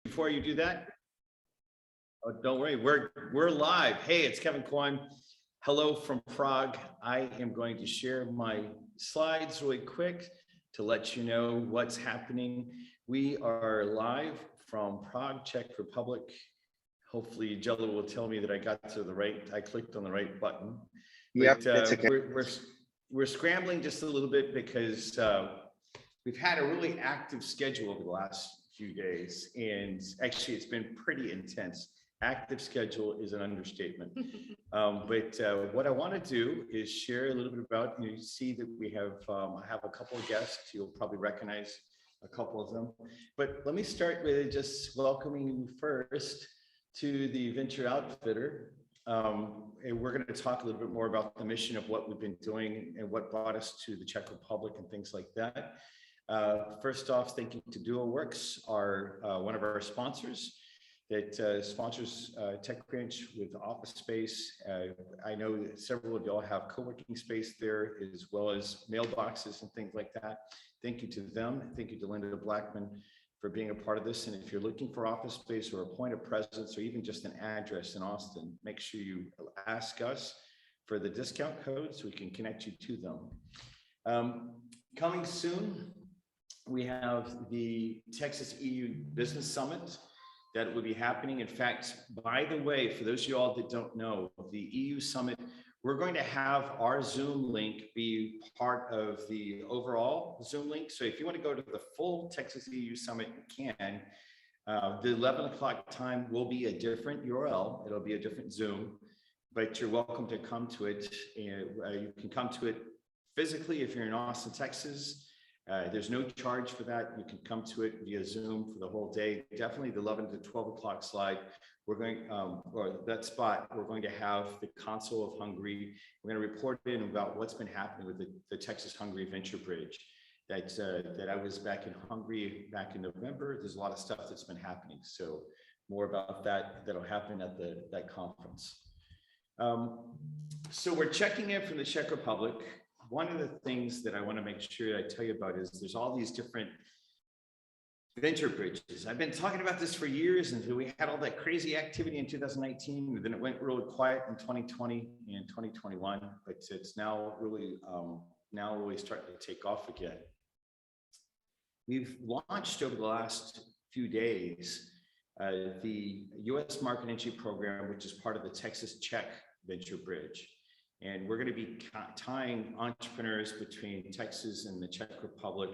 Before you do that, oh, don't worry, we're live. Hey, it's Kevin Koym. Hello from Prague. I am going to share my slides really quick to let you know what's happening. We are live from Prague, Czech Republic. Hopefully Jello will tell me that I clicked on the right button. Yep, it's okay. We're scrambling just a little bit because we've had a really active schedule over the last few days, and actually it's been pretty intense. Active schedule is an understatement. But what I want to do is share a little bit about, you see that we have, I have a couple of guests. You'll probably recognize a couple of them. But let me start with just welcoming you first to the Venture Outfitter. And we're going to talk a little bit more about the mission of what we've been doing and what brought us to the Czech Republic and things like that. First off, thank you to DuoWorks, one of our sponsors that sponsors TechCrunch with office space. I know that several of y'all have co-working space there, as well as mailboxes and things like that. Thank you to them. Thank you to Linda Blackman for being a part of this. And if you're looking for office space or a point of presence or even just an address in Austin, make sure you ask us for the discount code so we can connect you to them. Coming soon, we have the Texas EU Business Summit that will be happening. In fact, by the way, for those of you all that don't know, the EU Summit, we're going to have our Zoom link be part of the overall Zoom link. So if you want to go to the full Texas EU Summit, you can. The 11 o'clock time will be a different URL. It'll be a different Zoom, but you're welcome to come to it. And you can come to it physically if you're in Austin, Texas. There's no charge for that. You can come to it via Zoom for the whole day. Definitely the 11 to 12 o'clock slide. We're going, or that spot, we're going to have the Consul of Hungary. We're going to report in about what's been happening with the Texas-Hungary Venture Bridge. That I was back in Hungary back in November. There's a lot of stuff that's been happening. So more about that'll happen at that conference. So we're checking in from the Czech Republic. One of the things that I want to make sure I tell you about is there's all these different venture bridges. I've been talking about this for years, and we had all that crazy activity in 2019, and then it went really quiet in 2020 and 2021, but it's now really starting to take off again. We've launched over the last few days the U.S. Market Entry Program, which is part of the Texas-Czech Venture Bridge. And we're going to be tying entrepreneurs between Texas and the Czech Republic,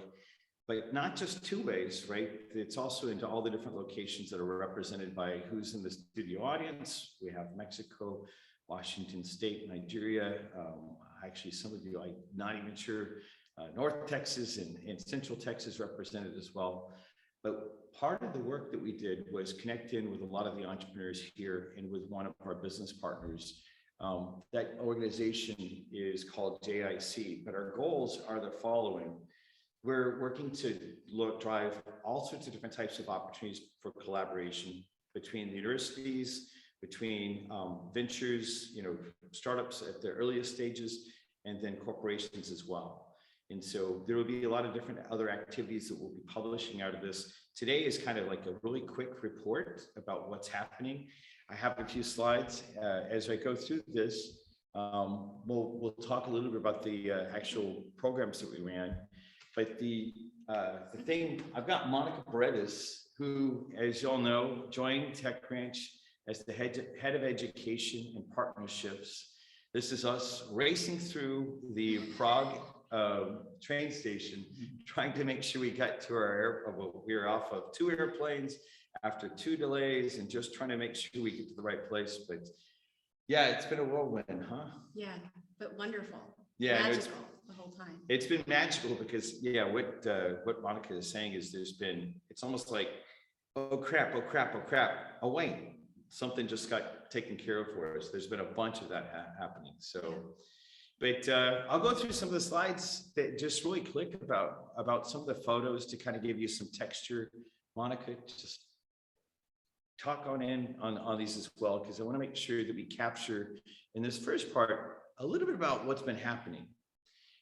but not just two ways, right? It's also into all the different locations that are represented by who's in the studio audience. We have Mexico, Washington State, Nigeria. Actually, some of you, I'm not even sure, North Texas and Central Texas represented as well. But part of the work that we did was connect in with a lot of the entrepreneurs here and with one of our business partners. That organization is called JIC, but our goals are the following. We're working to drive all sorts of different types of opportunities for collaboration between the universities, between ventures, startups at the earliest stages, and then corporations as well. And so there will be a lot of different other activities that we'll be publishing out of this. Today is kind of like a really quick report about what's happening. I have a few slides. As I go through this, we'll talk a little bit about the actual programs that we ran. But the thing, I've got Monica Paredes, who, as you all know, joined TechCrunch as the head of education and partnerships. This is us racing through the Prague train station, trying to make sure we got to our airport. Well, we were off of 2 airplanes after 2 delays and just trying to make sure we get to the right place. But yeah, it's been a whirlwind, huh? Yeah, but wonderful. Yeah, magical the whole time. It's been magical because what Monica is saying is it's almost like, oh crap, oh wait, something just got taken care of for us. There's been a bunch of that happening. So yeah. But I'll go through some of the slides that just really click about some of the photos to kind of give you some texture. Monica, just talk on in on these as well, because I want to make sure that we capture in this first part a little bit about what's been happening.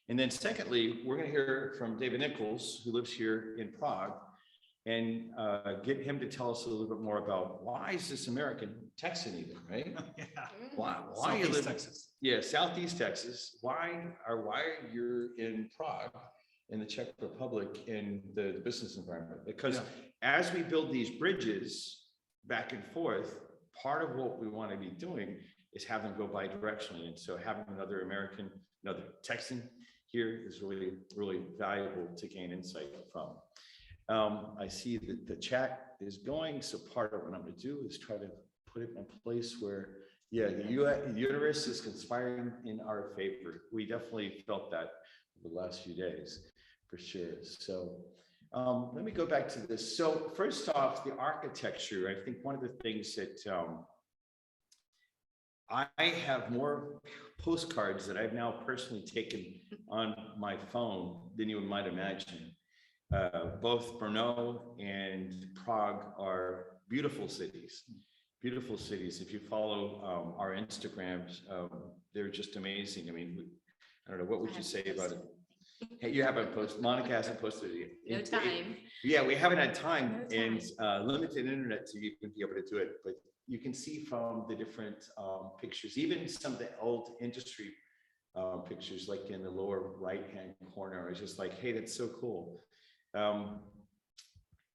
And then secondly, we're going to hear from David Nichols, who lives here in Prague. and get him to tell us a little bit more about why is this American Texan even, right? Yeah. Why you Southeast live, Texas. yeah, Southeast Texas. Why you're in Prague, in the Czech Republic, in the business environment? Because as we build these bridges back and forth, part of what we want to be doing is have them go bi-directionally. And so having another American, another Texan here is really, really valuable to gain insight from. I see that the chat is going, so part of what I'm going to do is try to put it in a place where, yeah, the universe is conspiring in our favor. We definitely felt that over the last few days, for sure. So let me go back to this. So first off, the architecture. I think one of the things that I have more postcards that I've now personally taken on my phone than you might imagine. Both Brno and Prague are beautiful cities. Beautiful cities. If you follow our Instagrams, they're just amazing. I mean, I don't know, what would you say about it? Hey, you haven't posted, Monica hasn't posted it yet. No time. Yeah, we haven't had time No time. and limited internet to even be able to do it, but you can see from the different pictures, even some of the old industry pictures, like in the lower right-hand corner, it's just like, hey, that's so cool.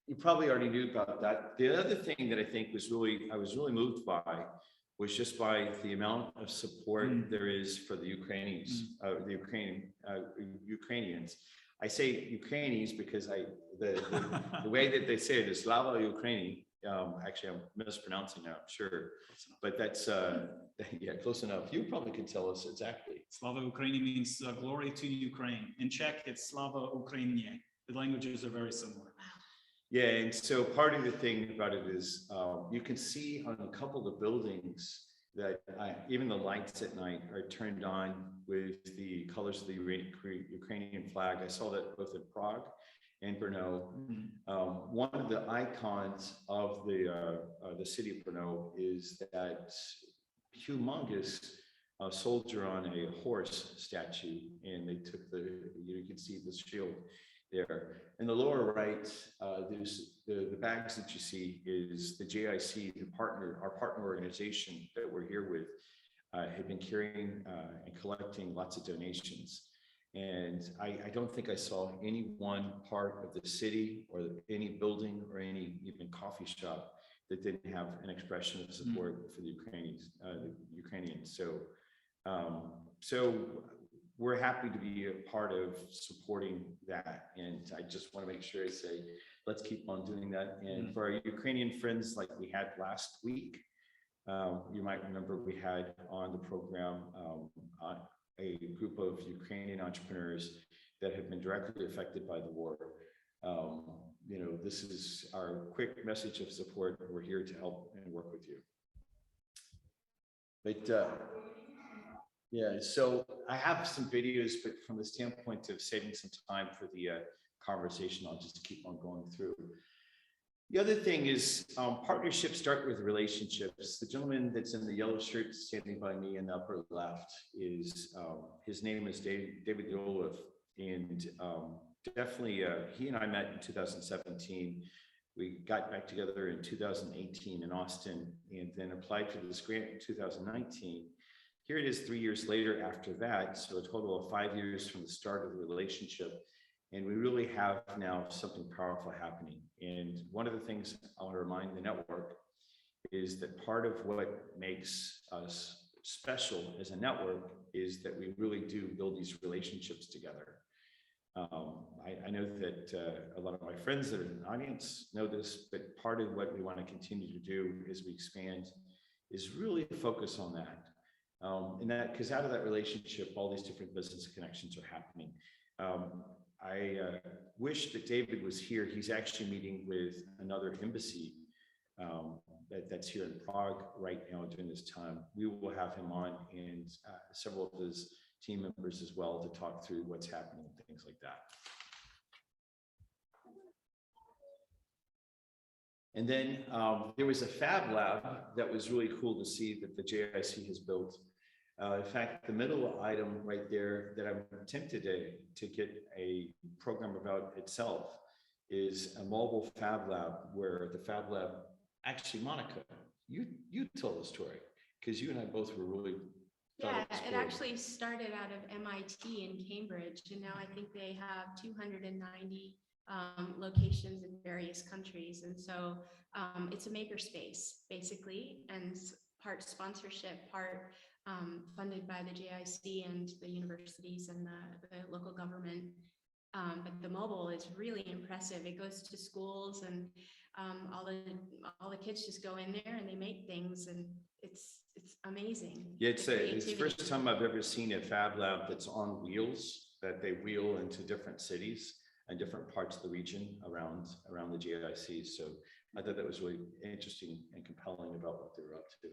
You probably already knew about that. The other thing that I think was I was really moved by was just by the amount of support there is for the Ukrainians, Ukrainians. I say Ukrainians because the way that they say it is Slava Ukraini. Actually, I'm mispronouncing it, I'm sure, but that's yeah, close enough. You probably could tell us exactly. Slava Ukraini means glory to Ukraine. In Czech, it's Slava Ukrainie. The languages are very similar. Yeah, and so part of the thing about it is you can see on a couple of buildings that even the lights at night are turned on with the colors of the Ukrainian flag. I saw that both in Prague and Brno. One of the icons of the city of Brno is that humongous soldier on a horse statue, and they took you can see the shield there. In the lower right, there's the bags that you see is the JIC, our partner organization that we're here with, have been carrying and collecting lots of donations. And I don't think I saw any one part of the city or any building or any even coffee shop that didn't have an expression of support for the Ukrainians. So we're happy to be a part of supporting that. And I just want to make sure I say, let's keep on doing that. And for our Ukrainian friends, like we had last week, you might remember we had on the program a group of Ukrainian entrepreneurs that have been directly affected by the war. This is our quick message of support. We're here to help and work with you. But yeah, so I have some videos, but from the standpoint of saving some time for the conversation, I'll just keep on going through. The other thing is partnerships start with relationships. The gentleman that's in the yellow shirt standing by me in the upper left is, his name is David Nichols, and definitely he and I met in 2017. We got back together in 2018 in Austin and then applied for this grant in 2019. Here it is 3 years later after that, so a total of 5 years from the start of the relationship. And we really have now something powerful happening. And one of the things I want to remind the network is that part of what makes us special as a network is that we really do build these relationships together. I know that a lot of my friends that are in the audience know this, but part of what we want to continue to do as we expand is really focus on that. And that, because out of that relationship, all these different business connections are happening. I wish that David was here. He's actually meeting with another embassy that's here in Prague right now during this time. We will have him on and several of his team members as well to talk through what's happening and things like that. And then there was a Fab Lab that was really cool to see that the JIC has built. In fact, the middle item right there that I'm tempted to get a program about itself is a mobile Fab Lab where the Fab Lab, actually, Monica, you told the story because you and I both were really. Yeah, it actually started out of MIT in Cambridge, and now I think they have 290 locations in various countries. And so it's a makerspace, basically, and part sponsorship, part funded by the JIC and the universities and the local government. But the mobile is really impressive. It goes to schools, and all the kids just go in there and they make things, and it's amazing. Yeah, it's the first time I've ever seen a Fab Lab that's on wheels, that they wheel into different cities and different parts of the region around the JIC. So I thought that was really interesting and compelling about what they were up to.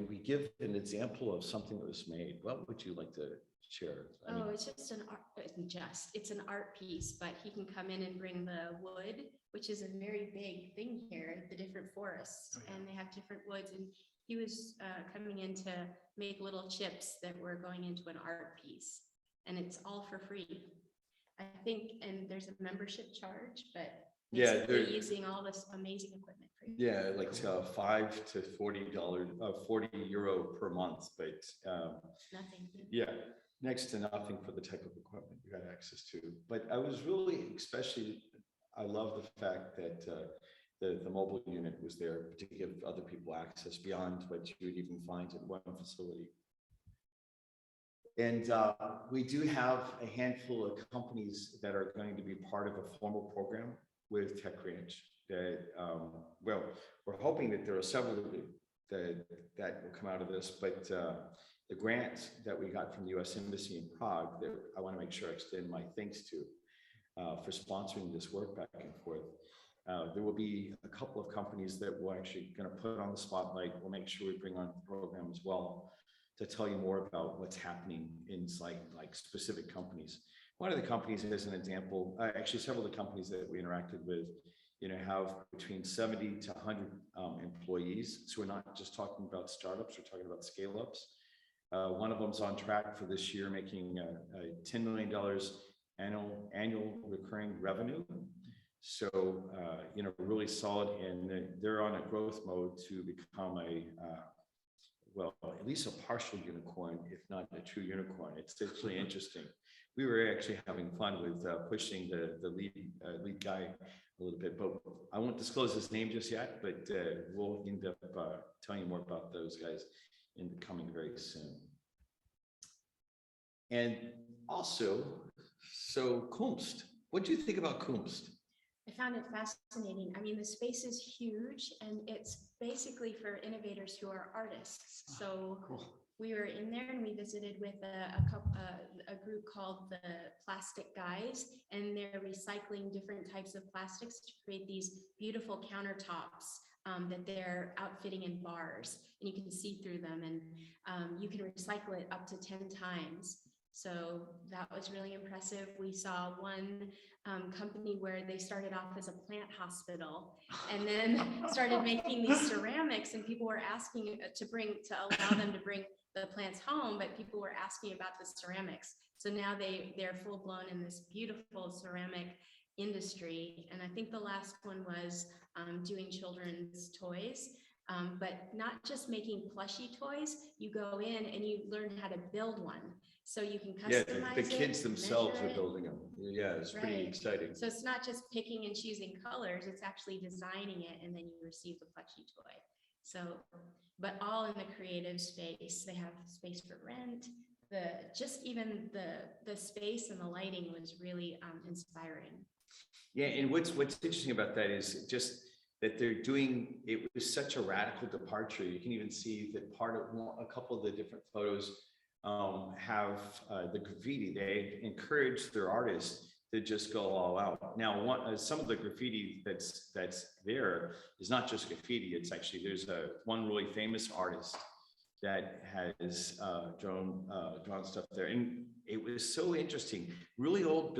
We give an example of something that was made. What would you like to share? It's just an art, it's an art piece, but he can come in and bring the wood, which is a very big thing here, the different forests, and they have different woods. And he was coming in to make little chips that were going into an art piece, and it's all for free, I think. And there's a membership charge, but yeah, they're using all this amazing equipment for you. Yeah, like $5 to $40, 40 euro per month, but Nothing. yeah, next to nothing for the type of equipment you got access to. But I was really, especially, I love the fact that the mobile unit was there to give other people access beyond what you would even find in one facility. And we do have a handful of companies that are going to be part of a formal program with TechRange. That well, we're hoping that there are several that will come out of this, but the grant that we got from the U.S. Embassy in Prague, that I want to make sure I extend my thanks to for sponsoring this work back and forth. There will be a couple of companies that we're actually going to put on the spotlight. We'll make sure we bring on the program as well to tell you more about what's happening inside like specific companies. One of the companies, as an example, actually several of the companies that we interacted with, have between 70 to 100 employees. So we're not just talking about startups, we're talking about scale-ups. One of them's on track for this year, making $10 million annual recurring revenue. So, really solid, and they're on a growth mode to become well, at least a partial unicorn, if not a true unicorn. It's really interesting. We were actually having fun with pushing the lead guy a little bit, but I won't disclose his name just yet, but we'll end up telling you more about those guys in the coming very soon. And also, so Kunst, what do you think about Kunst? I found it fascinating. I mean, the space is huge, and it's basically for innovators who are artists. So Cool. we were in there and we visited with a group called the Plastic Guys, and they're recycling different types of plastics to create these beautiful countertops that they're outfitting in bars, and you can see through them, and you can recycle it up to 10 times. So that was really impressive. We saw one company where they started off as a plant hospital and then started making these ceramics, and people were asking to allow them to bring the plants home, but people were asking about the ceramics. So now they're full blown in this beautiful ceramic industry. And I think the last one was doing children's toys. But not just making plushy toys, you go in and you learn how to build one. So you can customize the kids themselves measure are building them. Yeah, it's pretty Right. exciting. So it's not just picking and choosing colors, it's actually designing it, and then you receive the plushy toy. So, but all in the creative space. They have space for rent. Even the space and the lighting was really inspiring. Yeah, and what's interesting about that is just that they're doing, it was such a radical departure. You can even see that a couple of the different photos have the graffiti. They encourage their artists to just go all out. Now, some of the graffiti that's there is not just graffiti. It's actually, there's one really famous artist that has drawn stuff there, and it was so interesting. Really old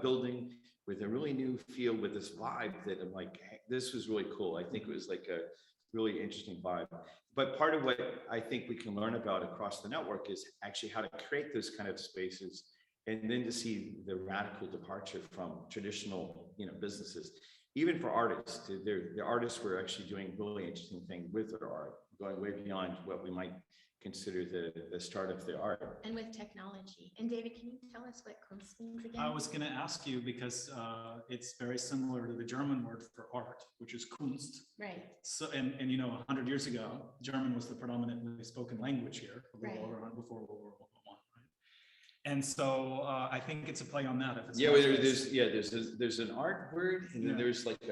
building with a really new feel, with this vibe that I'm like, hey, this was really cool. I think it was like a really interesting vibe. But part of what I think we can learn about across the network is actually how to create those kind of spaces And then to see the radical departure from traditional, businesses, even for artists, the artists were actually doing really interesting things with their art, going way beyond what we might consider the start of the art. And with technology. And David, can you tell us what Kunst means again? I was going to ask you because it's very similar to the German word for art, which is Kunst. Right. So, and 100 years ago, German was the predominantly spoken language here, Right. before World War I, right? And so I think it's a play on that. If it's Yeah, well, there's an art word, and then Yeah. there's like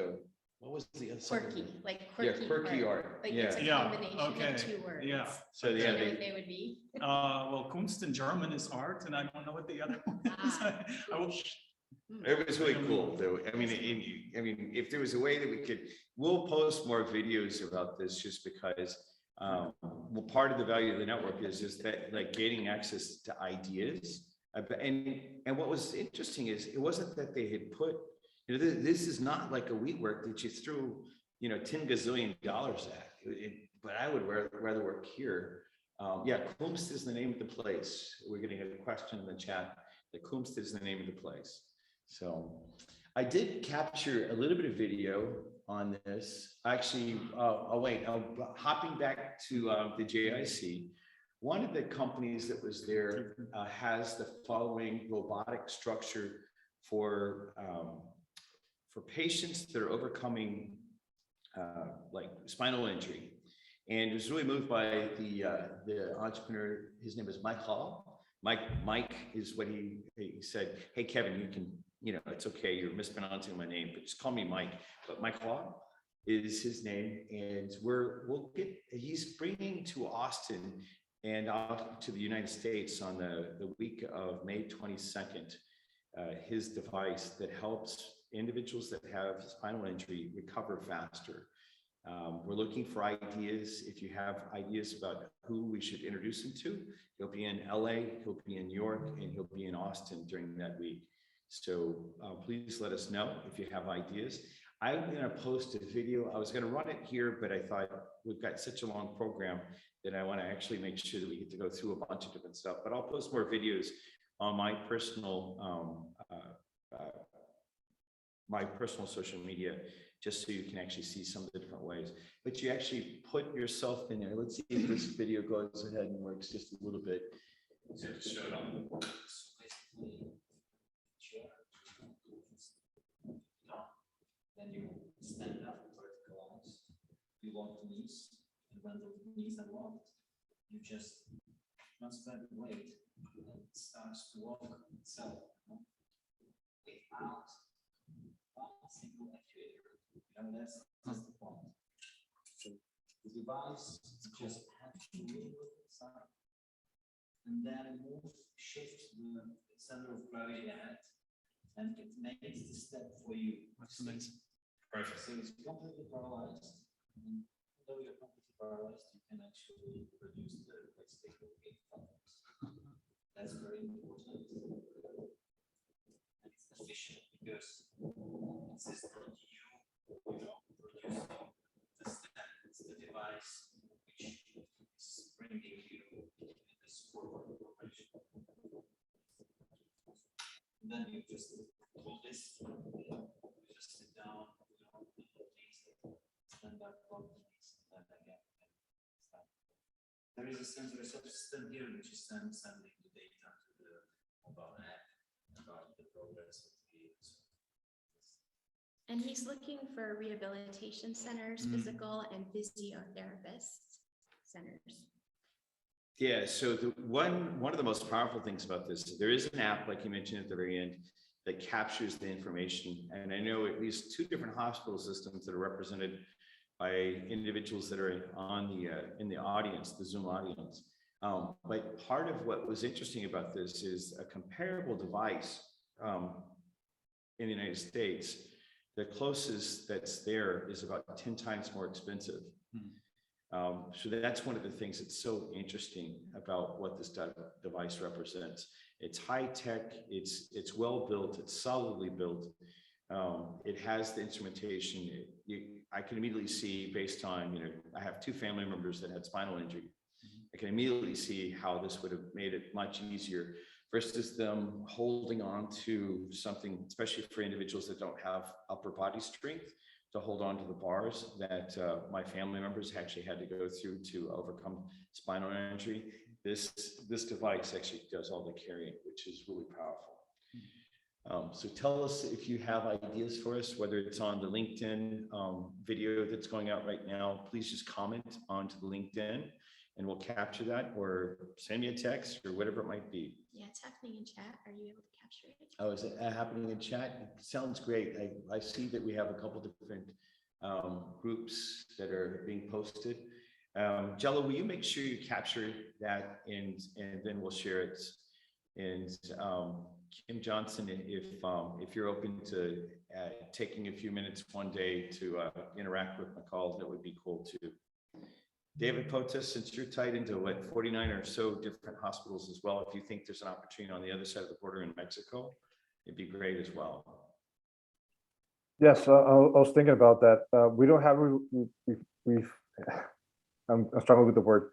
what was the other? Quirky, like Yeah, quirky. quirky art. Like Yeah. it's a Yeah, combination okay, of 2 words. yeah. So Do you yeah, know what they would be? Well, Kunst in German is art, and I don't know what the other one is. Ah. I will- it was really cool, though. I mean, if there was a way that we could, we'll post more videos about this, just because, well, part of the value of the network is that, like, gaining access to ideas. And what was interesting is, it wasn't that they had put, this is not like a WeWork that you threw, $10 gazillion at. But I would rather work here. Yeah, Kunst is the name of the place. We're getting a question in the chat. The Kunst is the name of the place. So I did capture a little bit of video on this. Actually, hopping back to the JIC. One of the companies that was there has the following robotic structure for patients that are overcoming like spinal injury. And was really moved by the entrepreneur. His name is Mike Hall. Mike is what he said. Hey, Kevin, you can, it's okay. You're mispronouncing my name, but just call me Mike. But Mike Hall is his name, and he's bringing to Austin and out to the United States on the week of May 22nd, his device that helps individuals that have spinal injury recover faster. We're looking for ideas. If you have ideas about who we should introduce him to, he'll be in LA, he'll be in New York, and he'll be in Austin during that week. So please let us know if you have ideas. I'm going to post a video. I was going to run it here, but I thought we've got such a long program that I want to actually make sure that we get to go through a bunch of different stuff. But I'll post more videos on my personal social media, just so you can actually see some of the different ways. But you actually put yourself in there. Let's see if this video goes ahead and works just a little bit. So to show it on. Then you stand up, vertical arms, you lock the knees, and when the knees are locked, you just transfer the weight and it starts to walk itself. Without one single actuator. That's the point. So the device just has to move inside and then shift the center of gravity ahead, and it makes the step for you. That's amazing. Perfect. So it's completely paralyzed. And though you're completely paralyzed, you can actually produce the testicle in problems. That's very important. And it's efficient because it's just not you producing the step. It's the device which is bringing you in this forward operation. And then you just pull this, you just sit down. Stand up, lock the knees, and then again. There is a sensory subsystem here which is sending the data to the mobile app about the progress of the. And he's looking for rehabilitation centers, physical and physiotherapist centers. Yeah, so one of the most powerful things about this, there is an app, like you mentioned at the very end, that captures the information. And I know at least 2 different hospital systems that are represented by individuals that are on in the audience, the Zoom audience. But part of what was interesting about this is a comparable device in the United States. The closest that's there is about 10 times more expensive. So that's one of the things that's so interesting about what this device represents. It's high tech, it's well built, it's solidly built. It has the instrumentation. I can immediately see, based on, I have 2 family members that had spinal injury. I can immediately see how this would have made it much easier First is them holding on to something, especially for individuals that don't have upper body strength, to hold on to the bars that my family members actually had to go through to overcome spinal injury. This device actually does all the carrying, which is really powerful. So tell us if you have ideas for us, whether it's on the LinkedIn video that's going out right now. Please just comment onto the LinkedIn and we'll capture that, or send me a text or whatever it might be. Yeah, it's happening in chat. Are you able to capture it? Oh, is it happening in chat? It sounds great. I see that we have a couple different groups that are being posted. Jello, will you make sure you capture that and then we'll share it. And Kim Johnson, if you're open to taking a few minutes one day to interact with my calls, that would be cool too. David Potas, since you're tied into what 49 or so different hospitals as well, if you think there's an opportunity on the other side of the border in Mexico, it'd be great as well. Yes, I was thinking about that. We don't have, I'm struggling with the word,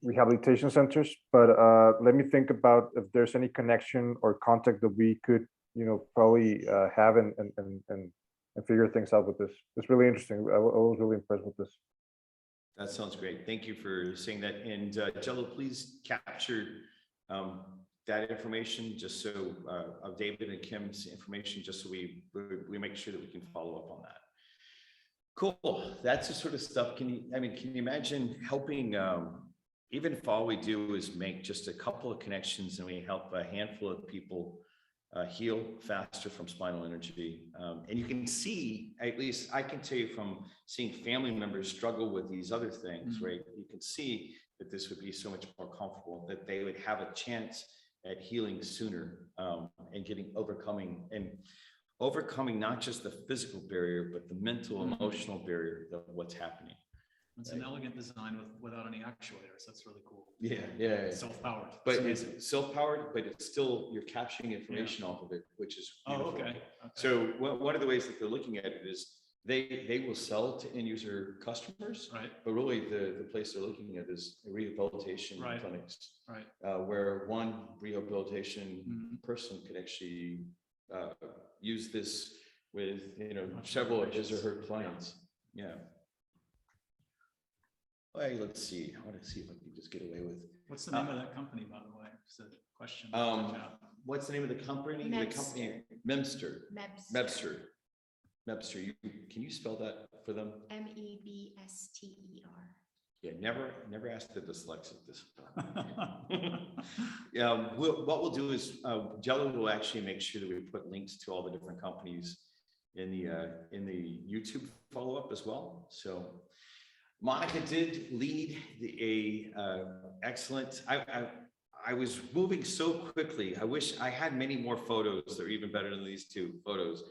rehabilitation centers, but let me think about if there's any connection or contact that we could, probably have and figure things out with this. It's really interesting. I was really impressed with this. That sounds great. Thank you for saying that. And Jello, please capture that information just so of David and Kim's information, just so we make sure that we can follow up on that. Cool. That's the sort of stuff. Can you imagine helping, even if all we do is make just a couple of connections and we help a handful of people heal faster from spinal injury. And you can see, at least I can tell you from seeing family members struggle with these other things, right? You can see that this would be so much more comfortable, that they would have a chance at healing sooner and overcoming not just the physical barrier, but the mental, emotional barrier of what's happening. It's an elegant design without any actuators. That's really cool. Yeah. Self-powered. But it's self-powered, but it's still, you're capturing information off of it, which is beautiful. Okay. So one of the ways that they're looking at it is they will sell to end user customers, Right. but really the place they're looking at is rehabilitation clinics, right. where one rehabilitation person can actually use this with several of his or her clients. Yeah. Hey, let's see. I want to see if I can just get away with. What's the name of that company, by the way? It's a question. What's the name of the company? Mebster. The company Mebster. Mebster. Can you spell that for them? MEBSTER. Yeah, never asked the dyslexic this. Yeah, what we'll do is Jello will actually make sure that we put links to all the different companies in the YouTube follow-up as well. So Monica did lead a excellent. I was moving so quickly. I wish I had many more photos that are even better than these two photos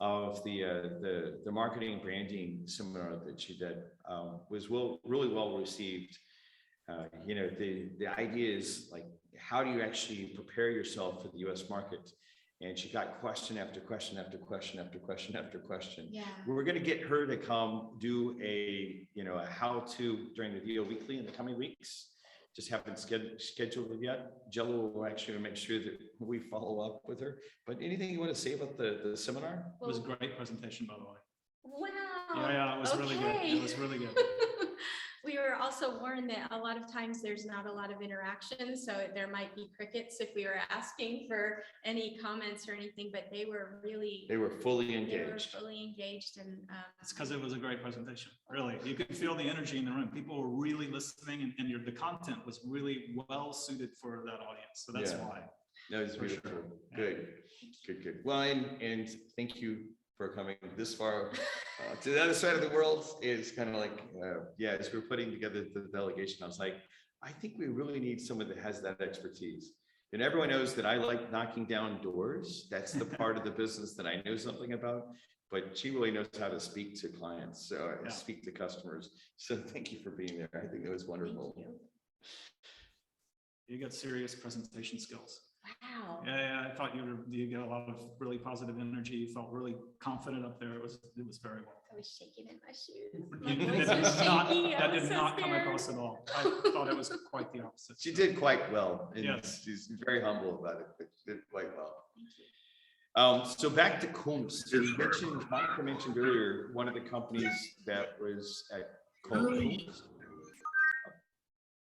of the marketing and branding seminar that she did. Was really well received. The idea is like, how do you actually prepare yourself for the U.S. market? And she got question after question after question after question after question. Yeah. We're going to get her to come do a how-to during the VO Weekly in the coming weeks. Just haven't scheduled it yet. Jello will actually make sure that we follow up with her. But anything you want to say about the seminar? It was a great presentation, by the way. Wow. Yeah, it was really good. It was really good. We were also warned that a lot of times there's not a lot of interaction, so there might be crickets if we were asking for any comments or anything, but they were fully engaged. And It's because it was a great presentation. Really, you could feel the energy in the room. People were really listening, and the content was really well suited for that audience. So that's why. That was beautiful. Sure. Good. Well, and thank you for coming this far to the other side of the world. It's kind of like, as we're putting together the delegation, I was like, I think we really need someone that has that expertise. And everyone knows that I like knocking down doors. That's the part of the business that I know something about, but she really knows how to speak to clients, speak to customers. So thank you for being there. I think it was wonderful. You got serious presentation skills. Wow. Yeah, I thought you get a lot of really positive energy. You felt really confident up there. It was very well. I was shaking in my shoes. You My voice did was not- shaky. I That was did so not come scared. across at all. I thought it was quite the opposite. She did quite well, and Yes. she's very humble about it, but she did quite well. So back to Kunst, so Monica mentioned earlier, one of the companies that was at Kunst.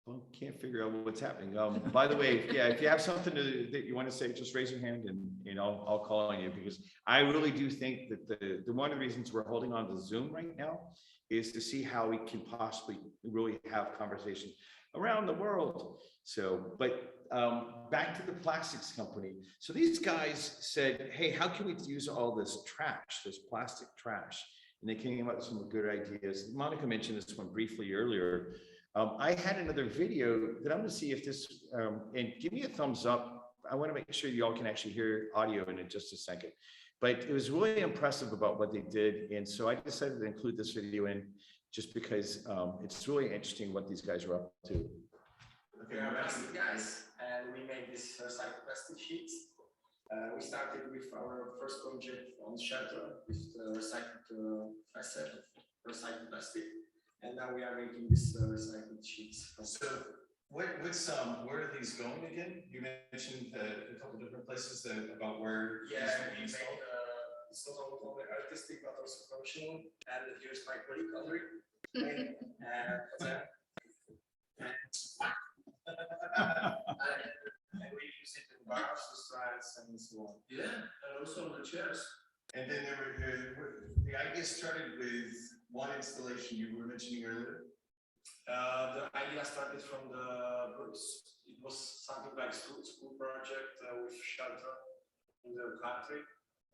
Well, can't figure out what's happening. By the way, yeah, if you have something that you want to say, just raise your hand and I'll call on you, because I really do think that the one of the reasons we're holding on to Zoom right now is to see how we can possibly really have conversation around the world. So, but back to the plastics company. So these guys said, hey, how can we use all this trash, this plastic trash? And they came up with some good ideas. Monica mentioned this one briefly earlier. I had another video that I'm going to see if this, and give me a thumbs up. I want to make sure you all can actually hear audio in just a second. But it was really impressive about what they did. And so I decided to include this video in just because it's really interesting what these guys are up to. We are plastic guys, and we make these recycled plastic sheets. We started with our first project on shelter with the recycled facet of recycled plastic, and now we are making these recycled sheets. So what's where are these going again? You mentioned a couple different places about where. Yeah, we make it's not only artistic but also functional. And here's my colleague Audrey. And we use it in bars, restaurants, and so on. Yeah, and also on the chairs. And then there were the idea started with one installation you were mentioning earlier. The idea started from the groups. It was something like school project with shelter in the country.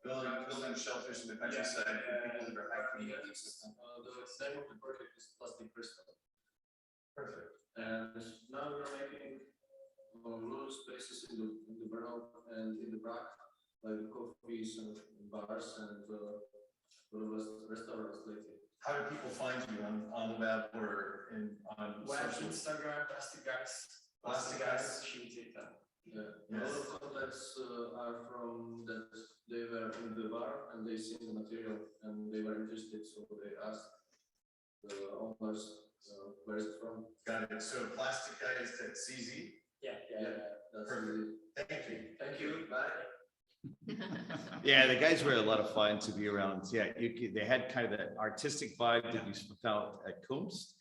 Building shelters in the countryside for people that are acting. The name of the project is Plastic Bristol. Perfect. And now we're making little spaces in the Brno and in the Prague, like coffees and bars and restaurants lately. How do people find you on the web or on Web, social? Instagram, Plastic Guys, Shintita. Yeah. A lot of contacts are from that they were in the bar and they seen the material and they were interested, so they asked the owners where is it from. Got it. So Plastic Guys at CZ. Yeah. That's Perfect. Thank you. Thank you. Bye. Yeah, the guys were a lot of fun to be around. Yeah, they had kind of that artistic vibe that you felt at Kunst,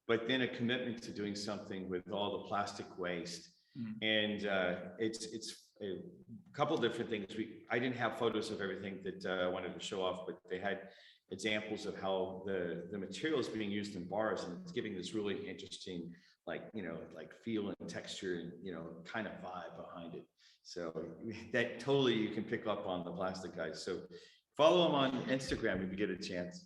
but then a commitment to doing something with all the plastic waste. And it's a couple different things. I didn't have photos of everything that I wanted to show off, but they had examples of how the material is being used in bars, and it's giving this really interesting, like feel and texture and kind of vibe behind it. So that totally you can pick up on the Plastic Guys. So follow them on Instagram if you get a chance.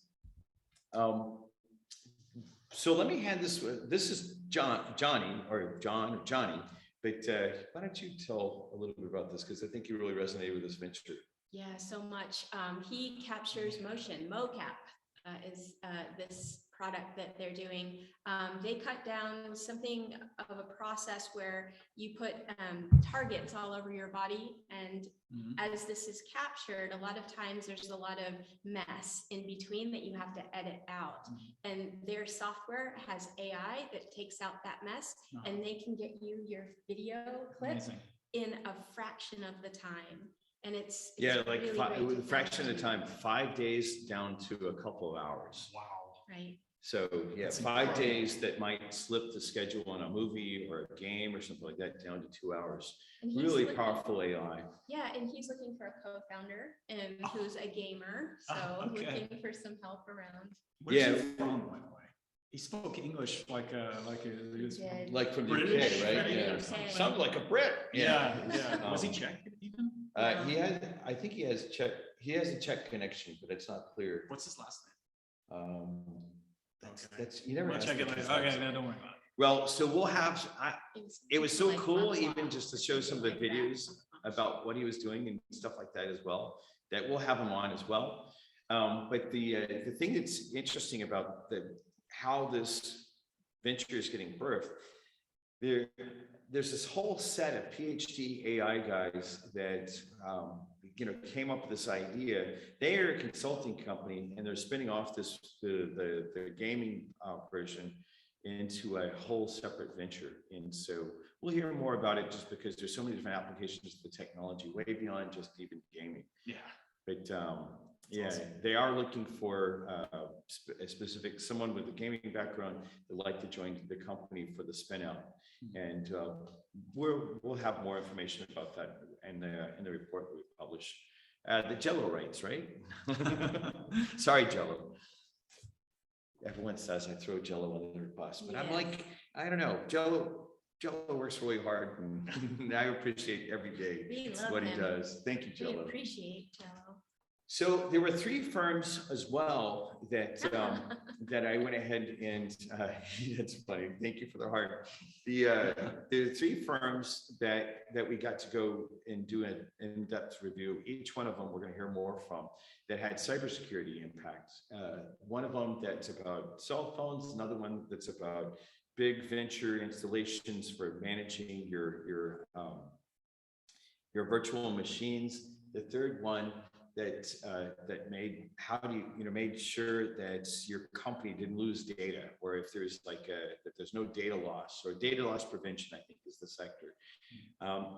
So let me hand this. This is Johnny. But why don't you tell a little bit about this, because I think you really resonated with this venture. Yeah, so much. He captures motion. Mocap is this product that they're doing. They cut down something of a process where you put targets all over your body, and as this is captured, a lot of times there's a lot of mess in between that you have to edit out. And their software has AI that takes out that mess, and they can get you your video clip in a fraction of the time. And it's yeah, like really a fraction of the time, 5 days down to a couple of hours. Wow. Right. So yeah, 5 days that might slip the schedule on a movie or a game or something like that down to 2 hours. And he's Really looking- powerful AI. Yeah, and he's looking for a co-founder who's a gamer, so Okay. looking for some help around. Where's Yeah. he from, by the way? He spoke English like a He did. Like from the British? UK, right? From the Yeah. UK. Sounds like a Brit. Yeah. Was he Um, Czech even? I think he has a Czech connection, but it's not clear. What's his last name? That's you never We'll asked check me it later. this Okay, last no, time. don't worry about it. Well, so we'll have, it was so Like cool, blah, even blah, just to show some of the like that. videos about what he was doing and stuff like that as well, that we'll have him on as well. But the thing that's interesting about how this venture is getting birthed there's this whole set of PhD AI guys that came up with this idea. They are a consulting company, and they're spinning off the gaming version into a whole separate venture. And so we'll hear more about it, just because there's so many different applications of the technology, way beyond just even gaming. Yeah. But yeah, awesome. they are looking for a specific someone with a gaming background that like to join the company for the spin out. And we'll have more information about that in the report we publish. The Jello rights, right? Sorry, Jello. Everyone says I throw Jello under the bus, but I'm like, I don't know. Jello works really hard, and I appreciate every day We love what he him. does. Thank you, We Jello. appreciate Jello. So there were 3 firms as well that that I went ahead and that's funny. Thank you for the heart. The 3 firms that we got to go and do an in-depth review. Each one of them we're going to hear more from, that had cybersecurity impacts. One of them that's about cell phones. Another one that's about big venture installations for managing your virtual machines. The third one that made sure that your company didn't lose data, or if there's that there's no data loss, or data loss prevention, I think is the sector.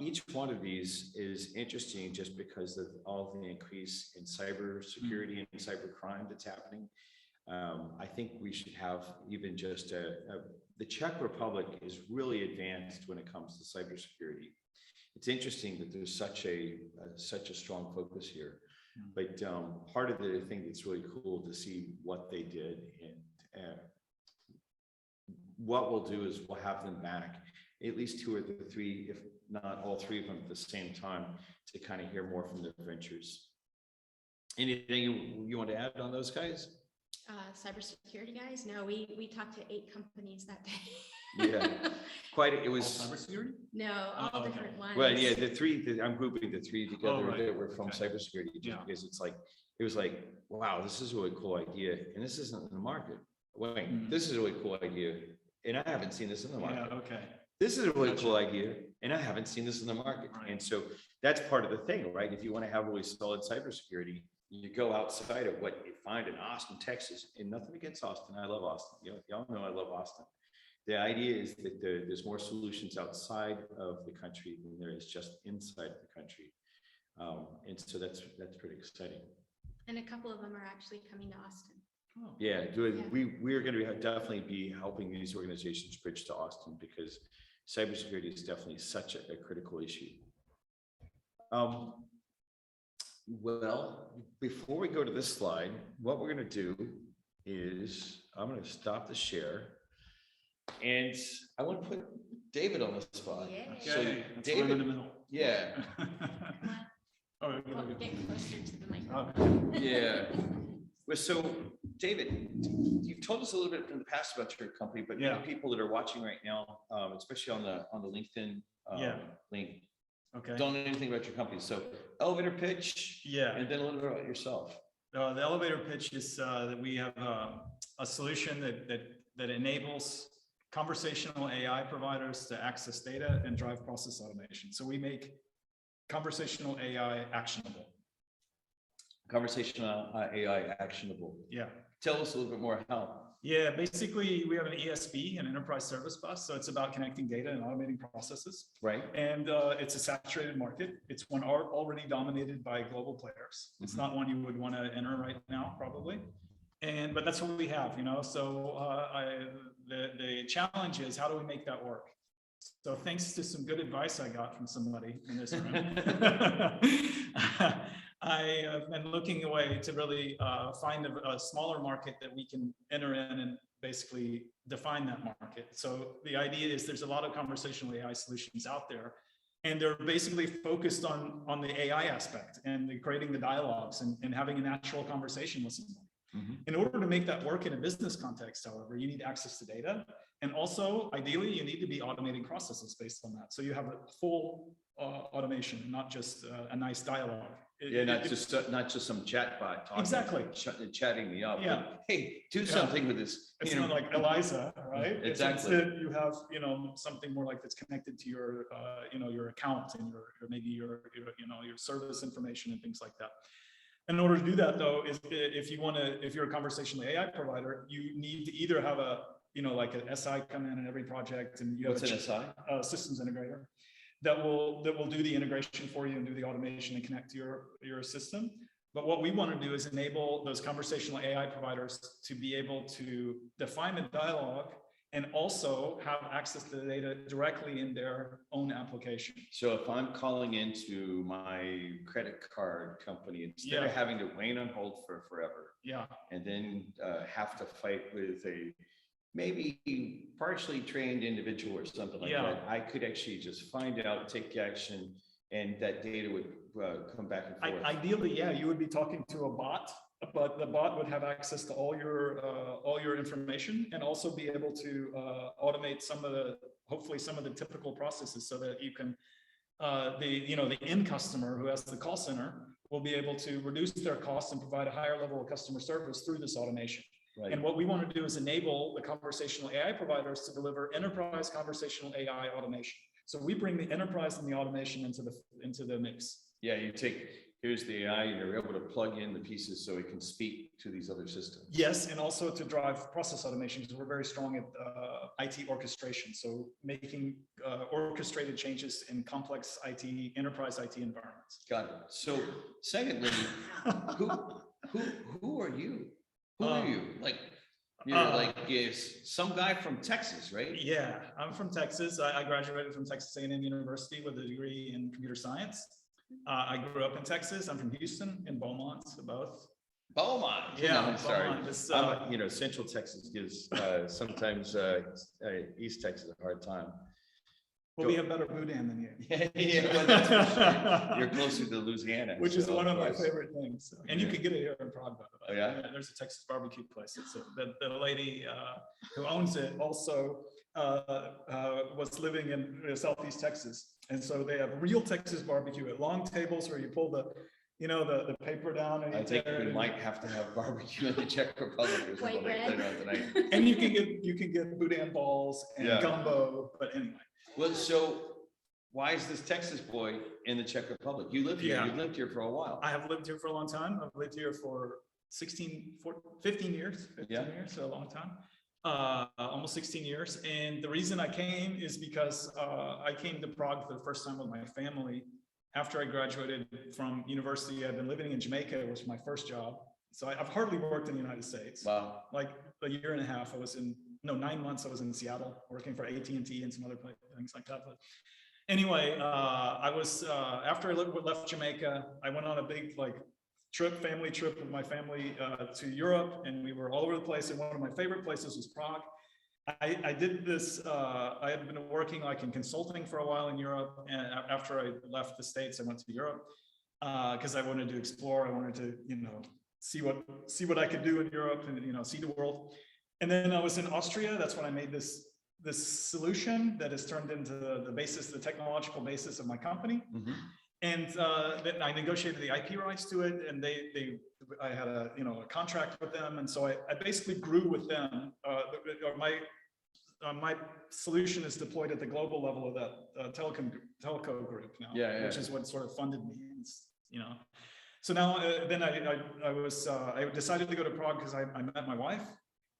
Each one of these is interesting just because of all the increase in cybersecurity and cyber crime that's happening. I think we should have even just the Czech Republic is really advanced when it comes to cybersecurity. It's interesting that there's such a strong focus here. But part of the thing that's really cool to see what they did, and what we'll do is we'll have them back, at least 2 or 3, if not all 3 of them at the same time, to kind of hear more from the ventures. Anything you want to add on those guys? Cybersecurity guys? No, we talked to 8 companies that day. Yeah, it was Cybersecurity? No, all Oh, okay. different ones. well, yeah, the 3 I'm grouping the 3 together right. that were from Okay. cybersecurity, just Yeah. because it was like, wow, this is a really cool idea, and this isn't in the market. Wait, this is a really cool idea, and I haven't seen this in the market. Yeah, okay. This is a really Gotcha. cool idea, and I haven't seen this in the market. Right. And so that's part of the thing, right? If you want to have really solid cybersecurity, you go outside of what you find in Austin, Texas, and nothing against Austin. I love Austin. Y'all know I love Austin. The idea is that there's more solutions outside of the country than there is just inside the country. And so that's pretty exciting. And a couple of them are actually coming to Austin. Oh. Yeah, we're going to definitely be helping these organizations bridge to Austin, because cybersecurity is definitely such a critical issue. Well, before we go to this slide, what we're going to do is I'm going to stop the share, and I want to put David on the spot. Yeah. So Okay, let's David, run in the middle. yeah, Oh, Well, get closer to the microphone. okay. yeah. Well, so David, you've told us a little bit in the past about your company, but Yeah. many people that are watching right now, especially on the LinkedIn Yeah. link, Okay. don't know anything about your company. So elevator pitch, Yeah. and then a little bit about yourself. The elevator pitch is that we have a solution that enables conversational AI providers to access data and drive process automation. So we make conversational AI actionable. Conversational AI actionable. Yeah. Tell us a little bit more how. Yeah, basically we have an ESB, an enterprise service bus. So it's about connecting data and automating processes. Right. And it's a saturated market. It's one already dominated by global players. It's not one you would want to enter right now, probably. But that's what we have, So the challenge is, how do we make that work? So thanks to some good advice I got from somebody in this room, I have been looking away to really find a smaller market that we can enter in and basically define that market. So the idea is there's a lot of conversational AI solutions out there, and they're basically focused on the AI aspect and creating the dialogues and having a natural conversation with someone. In order to make that work in a business context, however, you need access to data. And also, ideally, you need to be automating processes based on that. So you have a full automation, not just a nice dialogue. Yeah, not just some chatbot talking. Exactly. Chatting me up. Yeah. But, hey, do Yeah. something with this. It's you know. not like Eliza, right? It's Exactly. instead you have, something more like that's connected to your, your account and your, or maybe your service information and things like that. In order to do that though, is if you're a conversational AI provider, you need to either have a, like an SI come in every project, and you have What's an SI? Systems integrator that will do the integration for you and do the automation and connect to your system. But what we want to do is enable those conversational AI providers to be able to define the dialogue and also have access to the data directly in their own application. So if I'm calling into my credit card company, instead of having to wait on hold for forever, Yeah. and then have to fight with a maybe partially trained individual or something like that, I could actually just find out, take action, and that data would come back and forth. Ideally, yeah, you would be talking to a bot, but the bot would have access to all your information and also be able to automate hopefully some of the typical processes, so that you can the end customer who has the call center will be able to reduce their costs and provide a higher level of customer service through this automation. Right. And what we want to do is enable the conversational AI providers to deliver enterprise conversational AI automation. So we bring the enterprise and the automation into the mix. Yeah, here's the AI, and you're able to plug in the pieces so it can speak to these other systems. Yes, and also to drive process automation, because we're very strong at IT orchestration. So making orchestrated changes in complex IT, enterprise IT environments. Got it. So secondly, who are you? Who are you? Like, you're some guy from Texas, right? Yeah, I'm from Texas. I graduated from Texas A&M University with a degree in computer science. I grew up in Texas. I'm from Houston and Beaumont, both. Beaumont. Yeah, I'm sorry. Beaumont. Central Texas gives sometimes East Texas a hard time. Well, we have better boudin than you. Well, that's for sure. You're closer to Louisiana, which is so one of my course. favorite things. And you can get it here in Prague, by the way. Oh, yeah? There's a Texas barbecue place. The lady who owns it also was living in Southeast Texas. And so they have real Texas barbecue at long tables where you pull the paper down. And I think we might have to have barbecue in the Czech Republic or something later on tonight. And you can get boudin balls and gumbo, but anyway. Well, so why is this Texas boy in the Czech Republic? You live here. You've lived here for a while. I have lived here for a long time. I've lived here for 15 years, so a long time. Almost 16 years. And the reason I came is because I came to Prague for the first time with my family after I graduated from university. I've been living in Jamaica, which was my first job. So I've hardly worked in the United States. Wow. Like a year and a half, 9 months I was in Seattle working for AT&T and some other things like that. But anyway, I was, after I left Jamaica, I went on a big family trip with my family to Europe, and we were all over the place. And one of my favorite places was Prague. I did this, I had been working in consulting for a while in Europe. And after I left the States, I went to Europe because I wanted to explore. I wanted to, see what I could do in Europe and, see the world. And then I was in Austria. That's when I made this solution that has turned into the technological basis of my company. Mm-hmm. And then I negotiated the IP rights to it, and I had a contract with them, and so I basically grew with them. My solution is deployed at the global level of that telco group now, which is what sort of funded me. So now then I decided to go to Prague because I met my wife,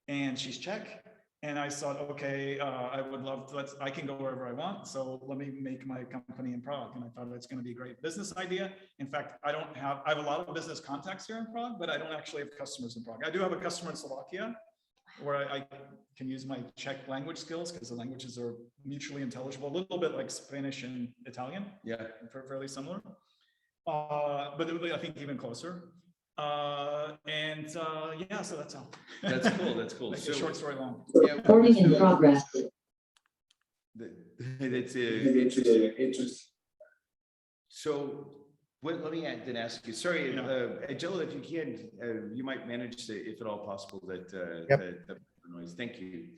and she's Czech. And I thought, okay, I would love to, I can go wherever I want. So let me make my company in Prague. And I thought it's going to be a great business idea. In fact, I have a lot of business contacts here in Prague, but I don't actually have customers in Prague. I do have a customer in Slovakia where I can use my Czech language skills because the languages are mutually intelligible, a little bit like Spanish and Italian. Yeah. Fairly similar. But I think even closer. So that's all. That's cool. That's cool. So, short story long. Recording in progress. It's interesting. So let me then ask you. Sorry, Angela, if you can, you might manage to, if at all possible, that noise. Thank you.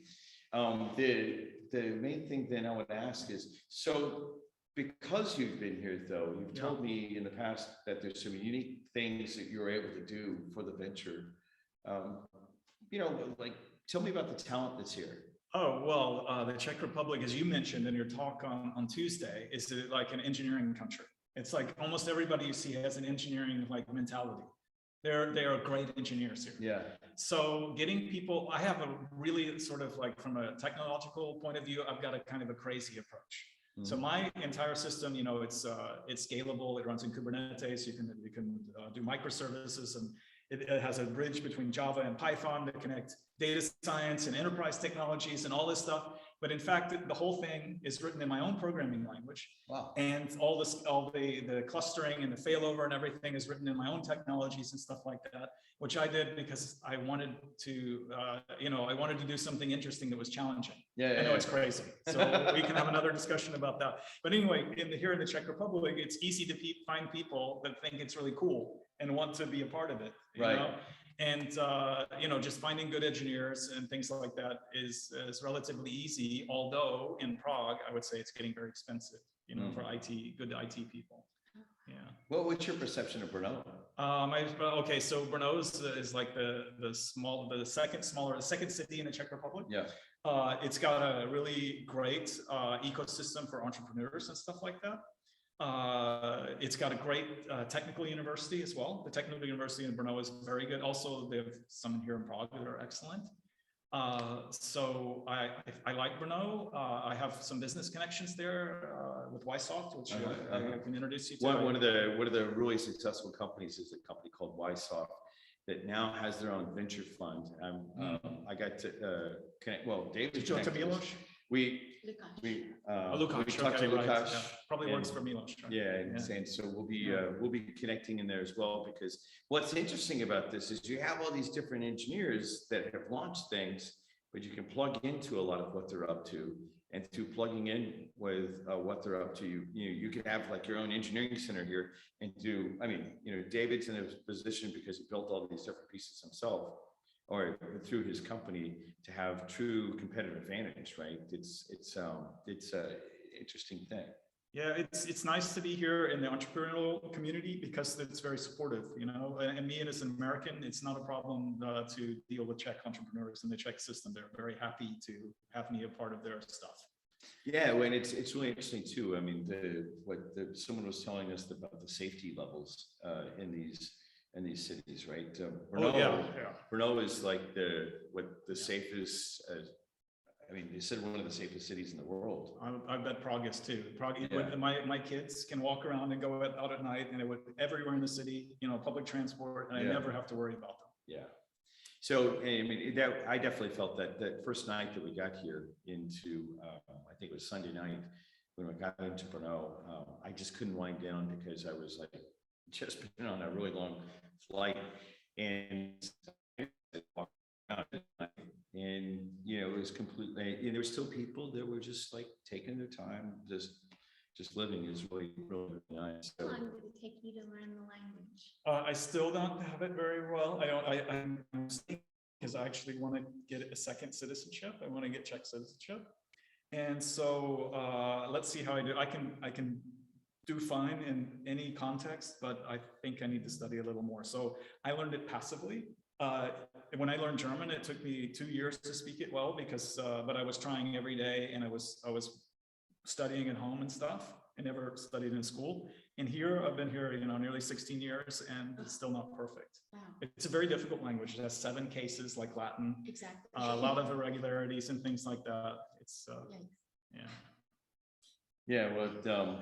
The main thing then I would ask is, so because you've been here though, you've Yeah. told me in the past that there's some unique things that you're able to do for the venture. You know, like, tell me about the talent that's here. Oh, well, the Czech Republic, as you mentioned in your talk on Tuesday, is like an engineering country. It's like almost everybody you see has an engineering like mentality. They are great engineers here. Yeah. So getting people, I have a really sort of like from a technological point of view, I've got a kind of a crazy approach. So my entire system, you know, it's scalable. It runs in Kubernetes. You can do microservices, and it has a bridge between Java and Python to connect data science and enterprise technologies and all this stuff. But in fact, the whole thing is written in my own programming language. Wow. And all the clustering and the failover and everything is written in my own technologies and stuff like that, which I did because I wanted to, I wanted to do something interesting that was challenging. Yeah. I know it's crazy. So we can have another discussion about that. But anyway, here in the Czech Republic, it's easy to find people that think it's really cool and want to be a part of it. You Right. know? And, just finding good engineers and things like that is relatively easy. Although in Prague, I would say it's getting very expensive, for good IT people. Yeah. Well, what's your perception of Brno? Okay, so Brno is like the second city in the Czech Republic. Yeah. It's got a really great ecosystem for entrepreneurs and stuff like that. It's got a great technical university as well. The technical university in Brno is very good. Also, they have some here in Prague that are excellent. So I like Brno. I have some business connections there with Ysoft, which I can introduce you to. One of the really successful companies is a company called Ysoft that now has their own venture fund. I got to connect. Well, David. Did you talk to Milos? We Lukáš, talked to right, Lukáš. yeah. Probably works for Milos. Right? Yeah, and so we'll be connecting in there as well, because what's interesting about this is you have all these different engineers that have launched things, but you can plug into a lot of what they're up to, and through plugging in with what they're up to, you can have like your own engineering center here and do. I mean, David's in a position because he built all these different pieces himself, or through his company, to have true competitive advantage, right? It's a interesting thing. Yeah, it's nice to be here in the entrepreneurial community because it's very supportive, and me as an American, it's not a problem to deal with Czech entrepreneurs in the Czech system. They're very happy to have me a part of their stuff. Yeah, well, and it's really interesting too. I mean, someone was telling us about the safety levels in these cities, right? Brno is like the safest. I mean, they said one of the safest cities in the world. I bet Prague is too. Prague, Yeah. my kids can walk around and go out at night, and it would everywhere in the city, public transport, and I Yeah. never have to worry about them. Yeah. So I mean, I definitely felt that first night that we got here into, I think it was Sunday night when we got into Brno, I just couldn't wind down because I was like just been on a really long flight, and it was completely. There were still people that were just like taking their time, just living. Is really nice. How long did it take you to learn the language? I still don't have it very well. I'm because I actually want to get a second citizenship. I want to get Czech citizenship, and so let's see how I do. I can do fine in any context, but I think I need to study a little more. So I learned it passively. When I learned German, it took me 2 years to speak it well because, but I was trying every day, and I was studying at home and stuff. I never studied in school. And here, I've been here, nearly 16 years, and it's still not perfect. Wow. It's a very difficult language. It has 7 cases like Latin, Exactly. a lot of irregularities and things like that. It's, Yikes. Yeah, well,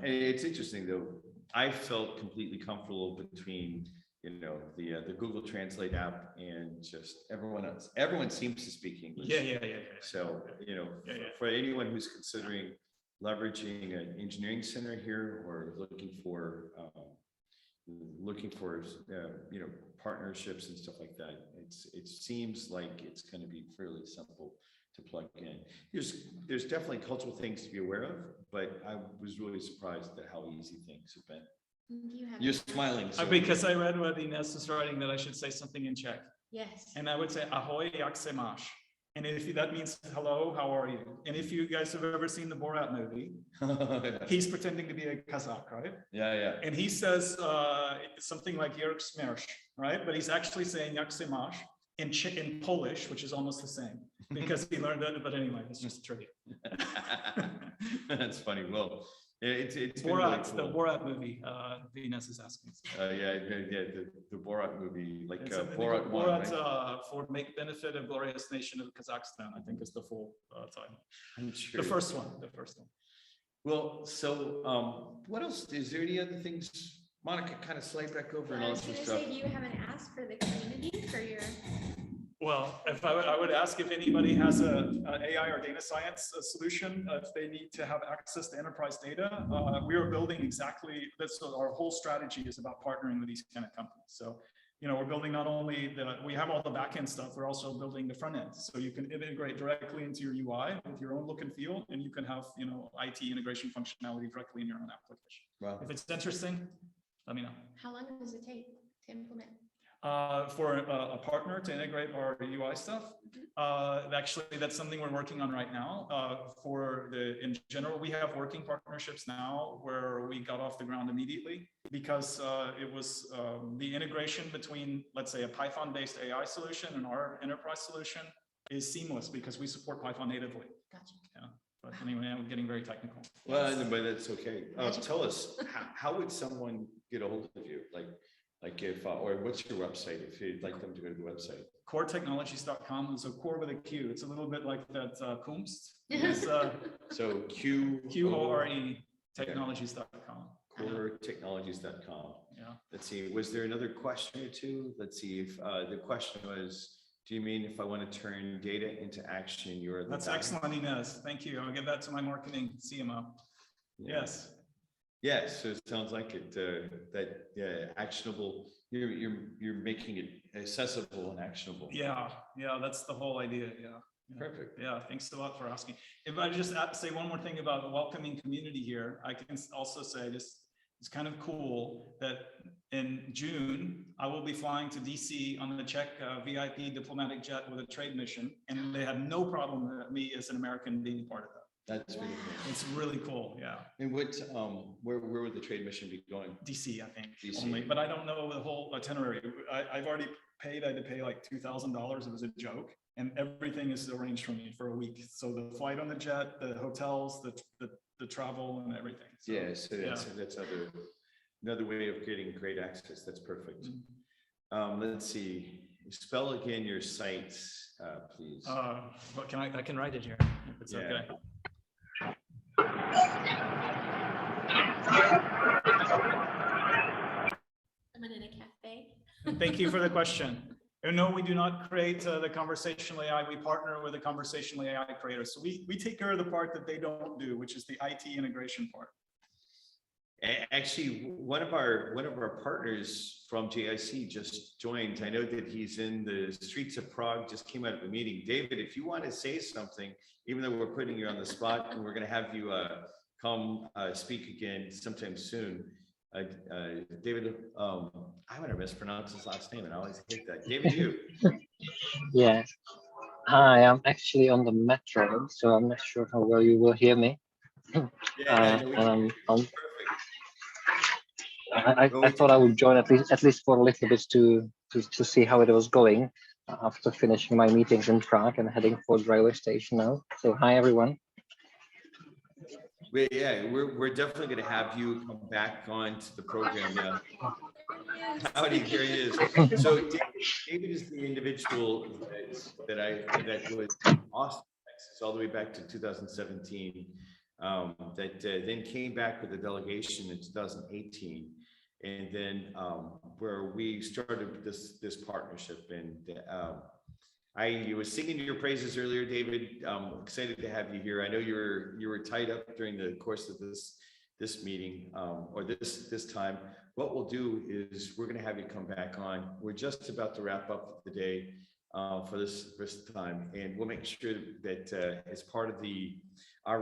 it's interesting though. I felt completely comfortable between the Google Translate app and just everyone else. Everyone seems to speak English. Yeah. So for anyone who's considering leveraging an engineering center here, or looking for partnerships and stuff like that, it seems like it's going to be fairly simple to plug in. There's definitely cultural things to be aware of, but I was really surprised at how easy things have been. You're smiling. So. Because I read what Ines is writing that I should say something in Czech. Yes. And I would say ahoj, jak se máš? And if that means hello, how are you? And if you guys have ever seen the Borat movie, he's pretending to be a Kazakh, right? Yeah. And he says something like Yerk Smersh, right? But he's actually saying Jak se máš in Polish, which is almost the same because he learned that. But anyway, it's just a trivia. That's funny. Well, it's Borat, been the really cool. Borat movie. Venus is asking. The Borat movie, like It's Borat one, Borat right? for make benefit of glorious nation of Kazakhstan, I think is the full title. I'm sure. The first one. Well, so what else? Is there any other things, Monica, kind of slide back over and I all was this gonna stuff? say, do you have an ask for the community for your? Well, if I would ask if anybody has a AI or data science solution, if they need to have access to enterprise data, we are building exactly, that's our whole strategy is about partnering with these kind of companies. So, we're building not only we have all the backend stuff, we're also building the front end. So you can integrate directly into your UI with your own look and feel, and you can have, IT integration functionality directly in your own application. Wow. If it's interesting, let me know. How long does it take to implement? For a partner to integrate our UI stuff. Actually, that's something we're working on right now. In general, we have working partnerships now where we got off the ground immediately because it was the integration between, let's say, a Python-based AI solution and our enterprise solution is seamless because we support Python natively. Gotcha. Yeah. But anyway, I'm getting very technical. Well, but that's okay. Tell us, how would someone get a hold of you? Like if, or what's your website if you'd like them to go to the website? QoreTechnologies.com. So core with a Q. It's a little bit like that Kunst. So QORE Technologies.com. QoreTechnologies.com. Yeah. Let's see, was there another question or two? Let's see if the question was, do you mean if I want to turn data into action, you're the That's guy? excellent, Inez. Thank you. I'll give that to my marketing CMO. Yeah. Yes. Yes, so it sounds like it, that actionable, you're making it accessible and actionable. Yeah, that's the whole idea. Yeah. Perfect. Yeah, thanks a lot for asking. If I just say one more thing about the welcoming community here, I can also say this, it's kind of cool that in June, I will be flying to DC on the Czech VIP diplomatic jet with a trade mission, and they had no problem with me as an American being part of that. That's really cool. It's really cool, yeah. And what, where would the trade mission be going? DC, I think, DC. only, but I don't know the whole itinerary. I've already paid, I had to pay like $2,000. It was a joke. And everything is arranged for me for a week. So the flight on the jet, the hotels, the travel and everything. So, Yeah, so that's another way of getting great access. That's perfect. Let's see, spell again your sites, please. But I can write it here if it's okay. I'm in a cafe. Thank you for the question. And no, we do not create the conversational AI. We partner with the conversational AI creators. So we take care of the part that they don't do, which is the IT integration part. Actually, one of our partners from JIC just joined. I know that he's in the streets of Prague, just came out of a meeting. David, if you want to say something, even though we're putting you on the spot and we're going to have you come speak again sometime soon. David, I'm going to mispronounce his last name and I always hate that. David, you. Yes. Hi, I'm actually on the metro, so I'm not sure how well you will hear me. I thought I would join at least for a little bit to see how it was going after finishing my meetings in Prague and heading for the railway station now. So hi everyone. We're definitely going to have you come back onto the program now. Howdy, here he is. So David is the individual that was in Austin, Texas, all the way back to 2017. That then came back with a delegation in 2018, and then where we started this partnership. And I was singing your praises earlier, David. I'm excited to have you here. I know you were tied up during the course of this meeting or this time. What we'll do is we're going to have you come back on. We're just about to wrap up the day for this time, and we'll make sure that as part of our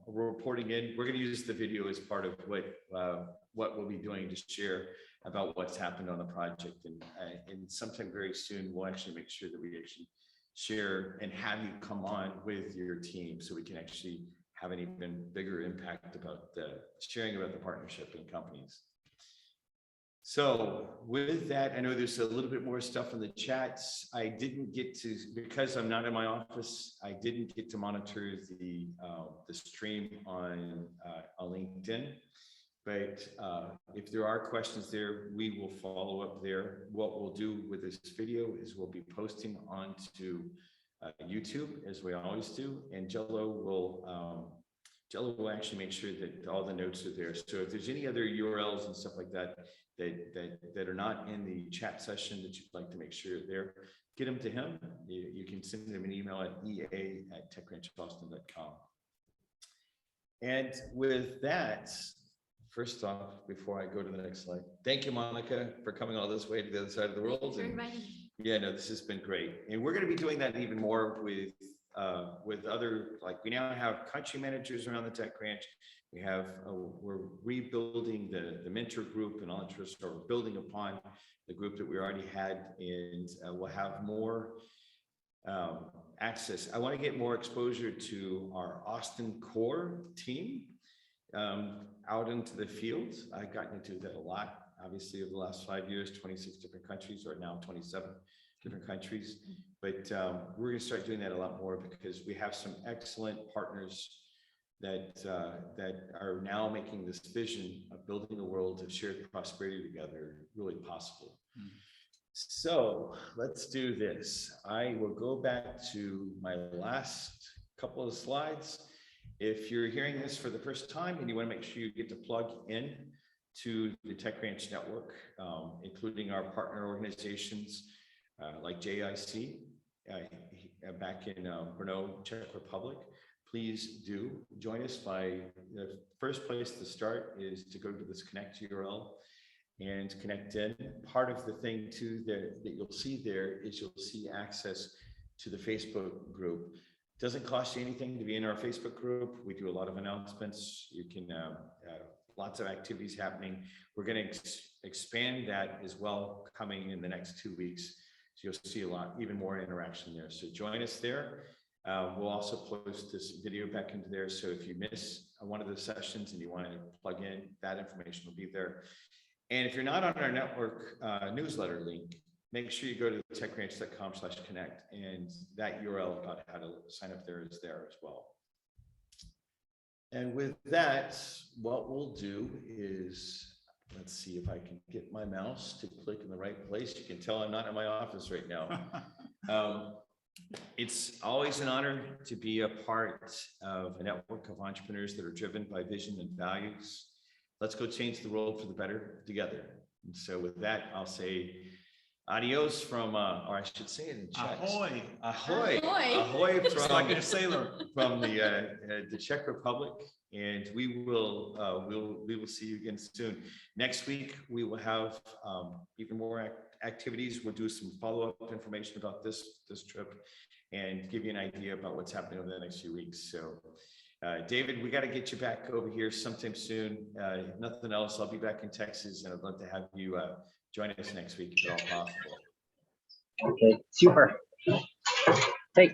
reporting in, we're going to use the video as part of what we'll be doing to share about what's happened on the project, and sometime very soon we'll actually make sure that we actually share and have you come on with your team so we can actually have an even bigger impact about the sharing about the partnership in companies. So with that, I know there's a little bit more stuff in the chats. I didn't get to, because I'm not in my office, I didn't get to monitor the stream on LinkedIn. But if there are questions there, we will follow up there. What we'll do with this video is we'll be posting onto YouTube, as we always do, and Jello will actually make sure that all the notes are there. So if there's any other URLs and stuff like that that are not in the chat session that you'd like to make sure there, get them to him. You can send him an email at ea@techranchboston.com. And with that, first off, before I go to the next slide, thank you, Monica, for coming all this way to the other side of the world. Thanks for And inviting me. yeah, no, this has been great. And we're going to be doing that even more with other, like we now have country managers around the Tech Ranch. We have, we're rebuilding the mentor group and all interest, or building upon the group that we already had, and we'll have more access. I want to get more exposure to our Austin core team out into the field. I've gotten into that a lot, obviously, over the last 5 years, 26 different countries, or now 27 different countries. But we're going to start doing that a lot more because we have some excellent partners that are now making this vision of building a world of shared prosperity together really possible. So let's do this. I will go back to my last couple of slides. If you're hearing this for the first time and you want to make sure you get to plug in to the Tech Ranch Network, including our partner organizations like JIC back in Brno, Czech Republic, please do join us. By the first place to start is to go to this connect URL and connect in. Part of the thing too that you'll see there is you'll see access to the Facebook group. Doesn't cost you anything to be in our Facebook group. We do a lot of announcements. You can lots of activities happening. We're going to expand that as well coming in the next 2 weeks. So you'll see a lot, even more interaction there. So join us there. We'll also post this video back into there. So if you miss one of the sessions and you want to plug in, that information will be there. And if you're not on our network newsletter link, make sure you go to techranch.com/connect, and that URL about how to sign up there is there as well. And with that, what we'll do is, let's see if I can get my mouse to click in the right place. You can tell I'm not in my office right now. It's always an honor to be a part of a network of entrepreneurs that are driven by vision and values. Let's go change the world for the better together. And so with that, I'll say adios from, or I should say it in Czech. Ahoy. Ahoy. Ahoy. Ahoy Just like a sailor. from the Czech Republic. And we will see you again soon. Next week, we will have even more activities. We'll do some follow-up information about this trip and give you an idea about what's happening over the next few weeks. So David, we got to get you back over here sometime soon. If nothing else, I'll be back in Texas, and I'd love to have you join us next week if at all possible. Okay, super.